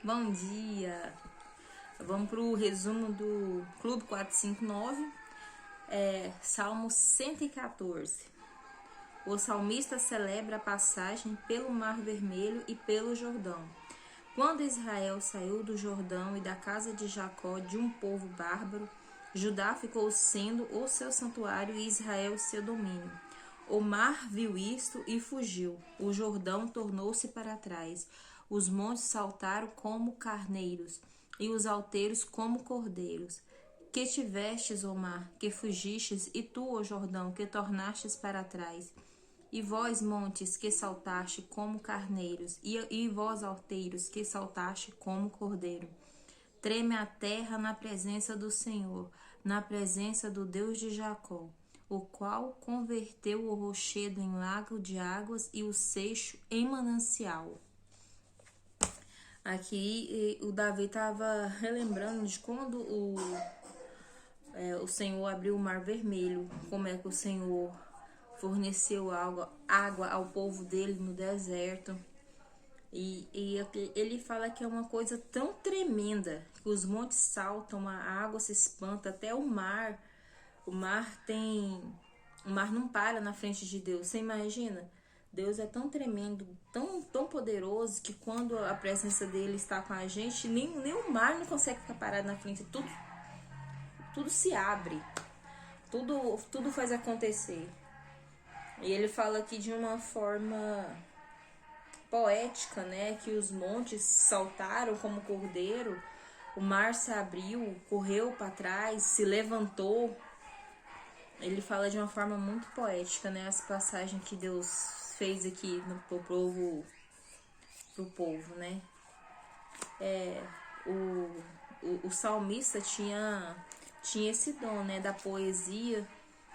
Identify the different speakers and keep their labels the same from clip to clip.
Speaker 1: Bom dia! Vamos para o resumo do Clube 459, Salmo 114. O salmista celebra a passagem pelo Mar Vermelho e pelo Jordão. Quando Israel saiu do Jordão e da casa de Jacó, de um povo bárbaro, Judá ficou sendo o seu santuário e Israel seu domínio. O mar viu isto e fugiu. O Jordão tornou-se para trás. Os montes saltaram como carneiros, e os alteiros como cordeiros. Que tivestes, ó mar, que fugistes, e tu, ó Jordão, que tornastes para trás. E vós, montes, que saltaste como carneiros, e vós, alteiros, que saltaste como cordeiro. Treme a terra na presença do Senhor, na presença do Deus de Jacó, o qual converteu o rochedo em lago de águas e o seixo em manancial. Aqui o Davi estava relembrando de quando o Senhor abriu o Mar Vermelho, como é que o Senhor forneceu água ao povo dele no deserto. E ele fala que é uma coisa tão tremenda, que os montes saltam, a água se espanta, até o mar. O mar não para na frente de Deus. Você imagina? Deus é tão tremendo, tão poderoso, que quando a presença dele está com a gente, nem o mar não consegue ficar parado na frente. Tudo se abre. Tudo faz acontecer. E ele fala aqui de uma forma poética, né? Que os montes saltaram como cordeiro, o mar se abriu, correu para trás, se levantou. Ele fala de uma forma muito poética, né? As passagens que Deus fez aqui pro povo, né? O salmista tinha esse dom, né? Da poesia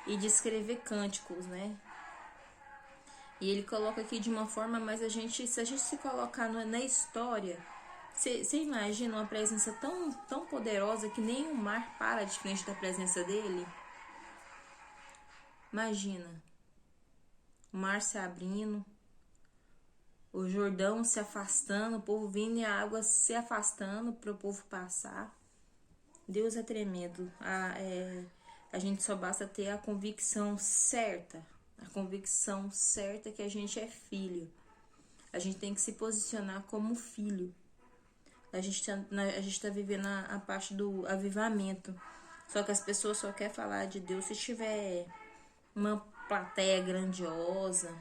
Speaker 1: e de escrever cânticos, né? E ele coloca aqui de uma forma, mas se a gente se colocar na história, você imagina uma presença tão poderosa que nem o mar para de frente da presença dele? Imagina, o mar se abrindo, o Jordão se afastando, o povo vindo e a água se afastando para o povo passar. Deus é tremendo. A gente só basta ter a convicção certa que a gente é filho. A gente tem que se posicionar como filho. A gente tá vivendo a parte do avivamento. Só que as pessoas só querem falar de Deus se tiver uma plateia grandiosa,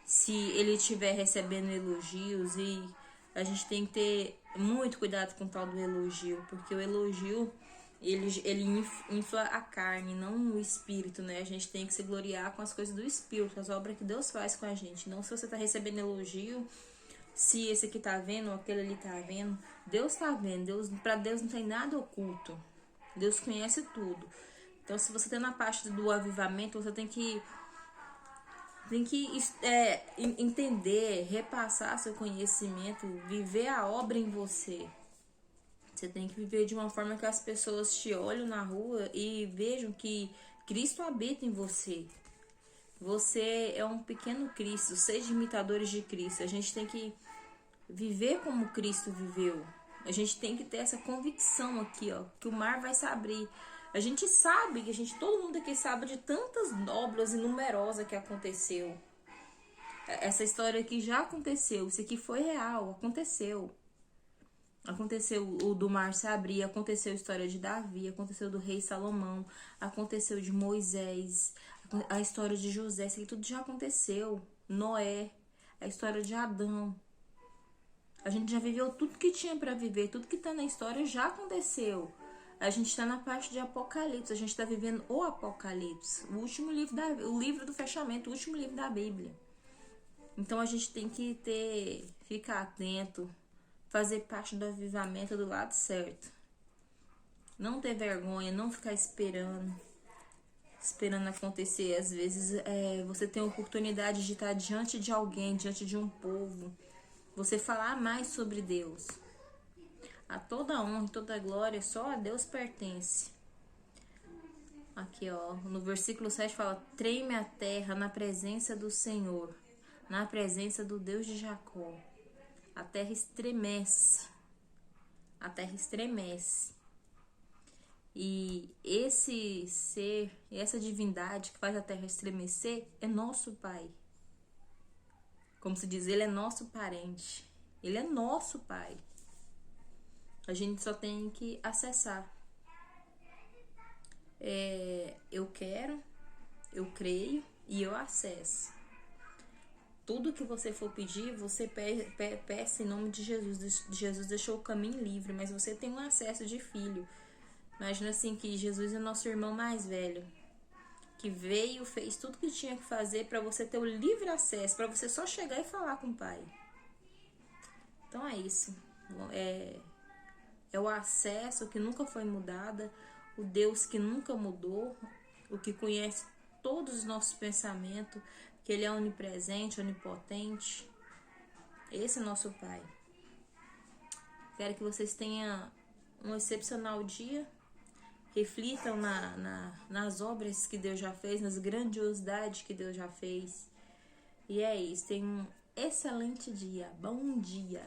Speaker 1: se ele estiver recebendo elogios. E a gente tem que ter muito cuidado com o tal do elogio, porque o elogio ele infla a carne, não o espírito, né? A gente tem que se gloriar com as coisas do espírito, as obras que Deus faz com a gente. Não se você tá recebendo elogio, se esse aqui tá vendo ou aquele ali tá vendo. Deus tá vendo. Pra Deus não tem nada oculto. Deus conhece tudo. Então, se você tem na parte do avivamento, você tem que entender, repassar seu conhecimento, viver a obra em você. Você tem que viver de uma forma que as pessoas te olhem na rua e vejam que Cristo habita em você. Você é um pequeno Cristo, seja imitadores de Cristo. A gente tem que viver como Cristo viveu. A gente tem que ter essa convicção aqui, ó, que o mar vai se abrir. A gente sabe, todo mundo aqui sabe de tantas obras e numerosas que aconteceu. Essa história aqui já aconteceu, isso aqui foi real, aconteceu. Aconteceu o do mar se abrir, aconteceu a história de Davi, aconteceu do rei Salomão, aconteceu de Moisés, a história de José, isso aqui tudo já aconteceu. Noé, a história de Adão. A gente já viveu tudo que tinha para viver, tudo que tá na história já aconteceu. A gente tá na parte de Apocalipse, a gente tá vivendo o Apocalipse, o último livro o livro do fechamento, o último livro da Bíblia. Então a gente tem que ficar atento, fazer parte do avivamento do lado certo. Não ter vergonha, não ficar esperando acontecer. Às vezes você tem a oportunidade de estar diante de alguém, diante de um povo, você falar mais sobre Deus. A toda honra e toda glória só a Deus pertence. Aqui, ó, no versículo 7 fala: treme a terra na presença do Senhor, na presença do Deus de Jacó. A terra estremece. a terra estremece. E esse ser, essa divindade que faz a terra estremecer é nosso Pai. Como se diz, ele é nosso parente. Ele é nosso Pai. A gente só tem que acessar. Eu quero, eu creio e eu acesso. Tudo que você for pedir, você peça em nome de Jesus. Jesus deixou o caminho livre, mas você tem um acesso de filho. Imagina assim que Jesus é nosso irmão mais velho, que veio, fez tudo que tinha que fazer para você ter o livre acesso, para você só chegar e falar com o Pai. Então é isso. É o acesso que nunca foi mudado, o Deus que nunca mudou, o que conhece todos os nossos pensamentos, que ele é onipresente, onipotente. Esse é nosso Pai. Quero que vocês tenham um excepcional dia. Reflitam nas obras que Deus já fez, nas grandiosidades que Deus já fez. E é isso. Tenham um excelente dia. Bom dia.